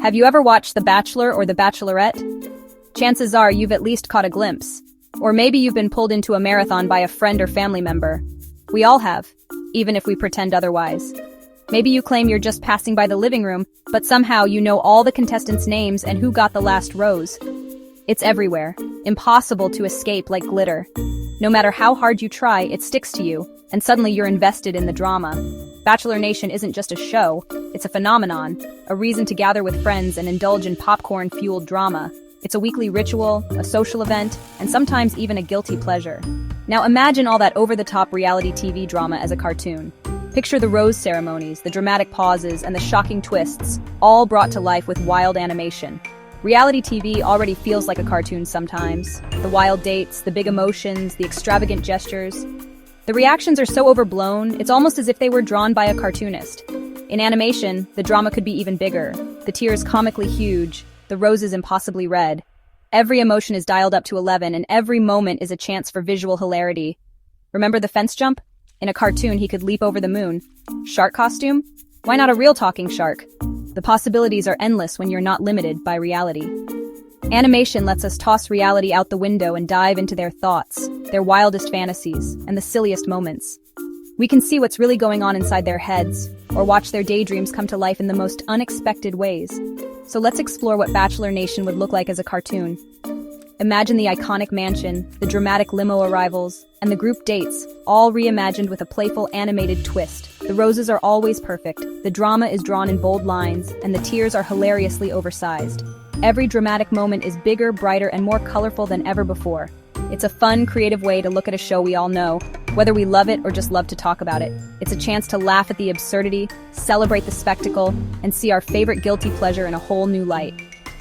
Have you ever watched The Bachelor or The Bachelorette? Chances are you've at least caught a glimpse. Or maybe you've been pulled into a marathon by a friend or family member. We all have, even if we pretend otherwise. Maybe you claim you're just passing by the living room, but somehow you know all the contestants' names and who got the last rose. It's everywhere, impossible to escape like glitter. No matter how hard you try, it sticks to you, and suddenly you're invested in the drama. Bachelor Nation isn't just a show, it's a phenomenon, a reason to gather with friends and indulge in popcorn-fueled drama. It's a weekly ritual, a social event, and sometimes even a guilty pleasure. Now imagine all that over-the-top reality TV drama as a cartoon. Picture the rose ceremonies, the dramatic pauses, and the shocking twists, all brought to life with wild animation. Reality TV already feels like a cartoon sometimes. The wild dates, the big emotions, the extravagant gestures. The reactions are so overblown, it's almost as if they were drawn by a cartoonist. In animation, the drama could be even bigger. The tears comically huge, the roses impossibly red. Every emotion is dialed up to 11, and every moment is a chance for visual hilarity. Remember the fence jump? In a cartoon, he could leap over the moon. Shark costume? Why not a real talking shark? The possibilities are endless when you're not limited by reality. Animation lets us toss reality out the window and dive into their thoughts, their wildest fantasies, and the silliest moments. We can see what's really going on inside their heads, or watch their daydreams come to life in the most unexpected ways. So let's explore what Bachelor Nation would look like as a cartoon. Imagine the iconic mansion, the dramatic limo arrivals, and the group dates, all reimagined with a playful animated twist. The roses are always perfect, the drama is drawn in bold lines, and the tears are hilariously oversized. Every dramatic moment is bigger, brighter, and more colorful than ever before. It's a fun, creative way to look at a show we all know, whether we love it or just love to talk about it. It's a chance to laugh at the absurdity, celebrate the spectacle, and see our favorite guilty pleasure in a whole new light.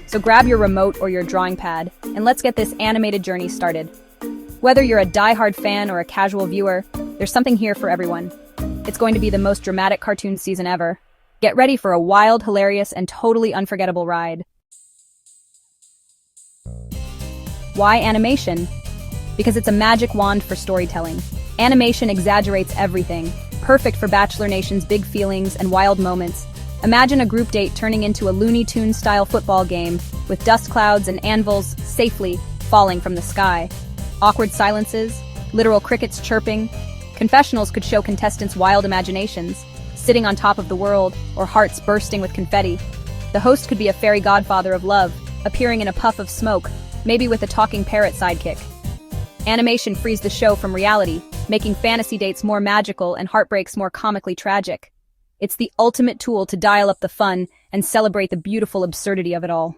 So grab your remote or your drawing pad, and let's get this animated journey started. Whether you're a die-hard fan or a casual viewer, there's something here for everyone. It's going to be the most dramatic cartoon season ever. Get ready for a wild, hilarious, and totally unforgettable ride. Why animation? Because it's a magic wand for storytelling. Animation exaggerates everything, perfect for Bachelor Nation's big feelings and wild moments. Imagine a group date turning into a Looney Tunes-style football game, with dust clouds and anvils safely falling from the sky. Awkward silences, literal crickets chirping. Confessionals could show contestants' wild imaginations, sitting on top of the world, or hearts bursting with confetti. The host could be a fairy godfather of love, appearing in a puff of smoke, maybe with a talking parrot sidekick. Animation frees the show from reality, making fantasy dates more magical and heartbreaks more comically tragic. It's the ultimate tool to dial up the fun and celebrate the beautiful absurdity of it all.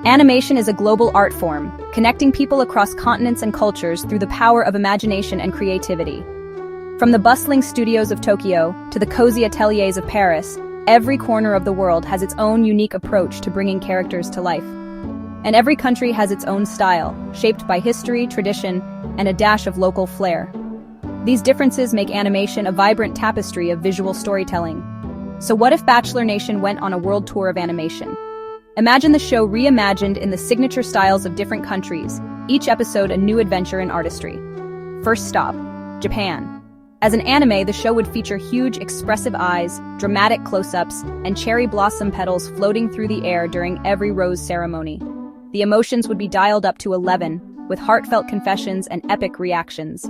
Animation is a global art form, connecting people across continents and cultures through the power of imagination and creativity. From the bustling studios of Tokyo to the cozy ateliers of Paris, every corner of the world has its own unique approach to bringing characters to life. And every country has its own style, shaped by history, tradition, and a dash of local flair. These differences make animation a vibrant tapestry of visual storytelling. So what if Bachelor Nation went on a world tour of animation? Imagine the show reimagined in the signature styles of different countries, each episode a new adventure in artistry. First stop, Japan. As an anime, the show would feature huge, expressive eyes, dramatic close-ups, and cherry blossom petals floating through the air during every rose ceremony. The emotions would be dialed up to 11, with heartfelt confessions and epic reactions.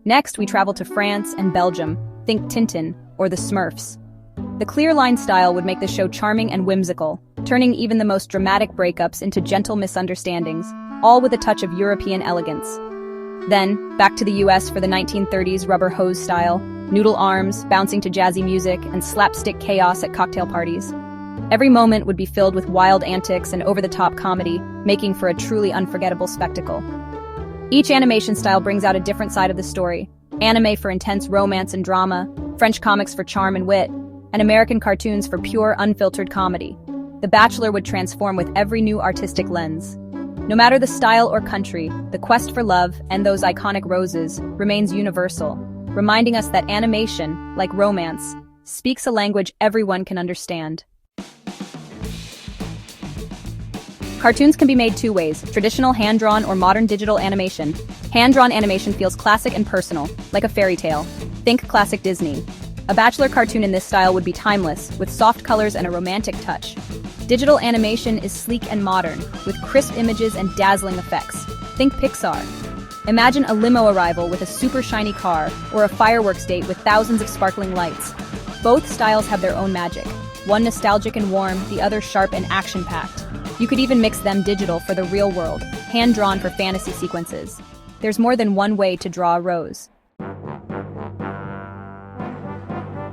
Next, we travel to France and Belgium, think Tintin or the Smurfs. The clear line style would make the show charming and whimsical, turning even the most dramatic breakups into gentle misunderstandings, all with a touch of European elegance. Then, back to the US for the 1930s rubber hose style, noodle arms, bouncing to jazzy music, and slapstick chaos at cocktail parties. Every moment would be filled with wild antics and over-the-top comedy, making for a truly unforgettable spectacle. Each animation style brings out a different side of the story. Anime for intense romance and drama, French comics for charm and wit, and American cartoons for pure, unfiltered comedy. The Bachelor would transform with every new artistic lens. No matter the style or country, the quest for love and those iconic roses remains universal, reminding us that animation, like romance, speaks a language everyone can understand. Cartoons can be made two ways, traditional hand-drawn or modern digital animation. Hand-drawn animation feels classic and personal, like a fairy tale. Think classic Disney. A Bachelor cartoon in this style would be timeless, with soft colors and a romantic touch. Digital animation is sleek and modern, with crisp images and dazzling effects. Think Pixar. Imagine a limo arrival with a super shiny car, or a fireworks date with thousands of sparkling lights. Both styles have their own magic. One nostalgic and warm, the other sharp and action-packed. You could even mix them digital for the real world, hand-drawn for fantasy sequences. There's more than one way to draw a rose.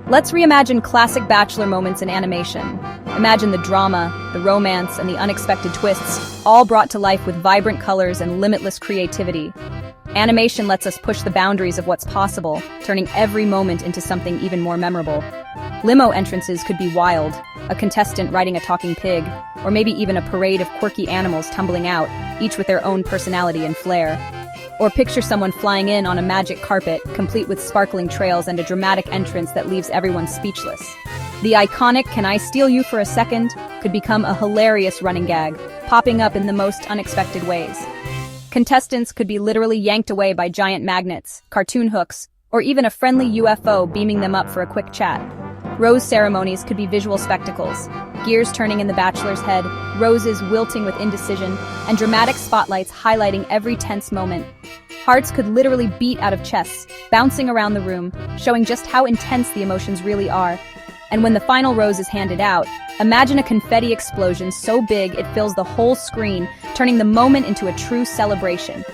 Let's reimagine classic Bachelor moments in animation. Imagine the drama, the romance, and the unexpected twists, all brought to life with vibrant colors and limitless creativity. Animation lets us push the boundaries of what's possible, turning every moment into something even more memorable. Limo entrances could be wild, a contestant riding a talking pig, or maybe even a parade of quirky animals tumbling out, each with their own personality and flair. Or picture someone flying in on a magic carpet, complete with sparkling trails and a dramatic entrance that leaves everyone speechless. The iconic "Can I steal you for a second?" could become a hilarious running gag, popping up in the most unexpected ways. Contestants could be literally yanked away by giant magnets, cartoon hooks, or even a friendly UFO beaming them up for a quick chat. Rose ceremonies could be visual spectacles, gears turning in the bachelor's head, roses wilting with indecision, and dramatic spotlights highlighting every tense moment. Hearts could literally beat out of chests, bouncing around the room, showing just how intense the emotions really are. And when the final rose is handed out, imagine a confetti explosion so big it fills the whole screen, turning the moment into a true celebration.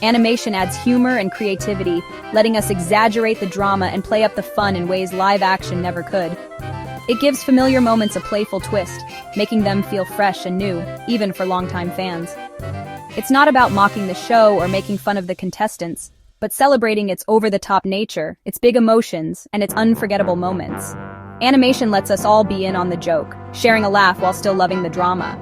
Animation adds humor and creativity, letting us exaggerate the drama and play up the fun in ways live action never could. It gives familiar moments a playful twist, making them feel fresh and new, even for longtime fans. It's not about mocking the show or making fun of the contestants, but celebrating its over-the-top nature, its big emotions, and its unforgettable moments. Animation lets us all be in on the joke, sharing a laugh while still loving the drama.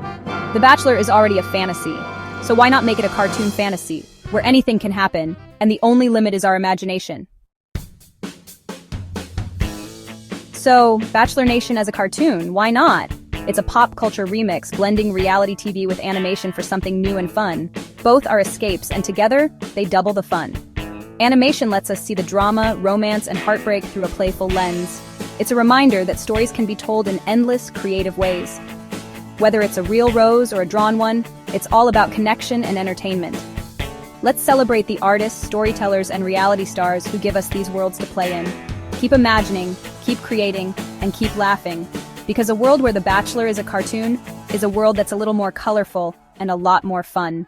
The Bachelor is already a fantasy, so why not make it a cartoon fantasy, where anything can happen, and the only limit is our imagination? So, Bachelor Nation as a cartoon, why not? It's a pop culture remix, blending reality TV with animation for something new and fun. Both are escapes, and together, they double the fun. Animation lets us see the drama, romance, and heartbreak through a playful lens. It's a reminder that stories can be told in endless, creative ways. Whether it's a real rose or a drawn one, it's all about connection and entertainment. Let's celebrate the artists, storytellers, and reality stars who give us these worlds to play in. Keep imagining, keep creating, and keep laughing. Because a world where The Bachelor is a cartoon is a world that's a little more colorful and a lot more fun.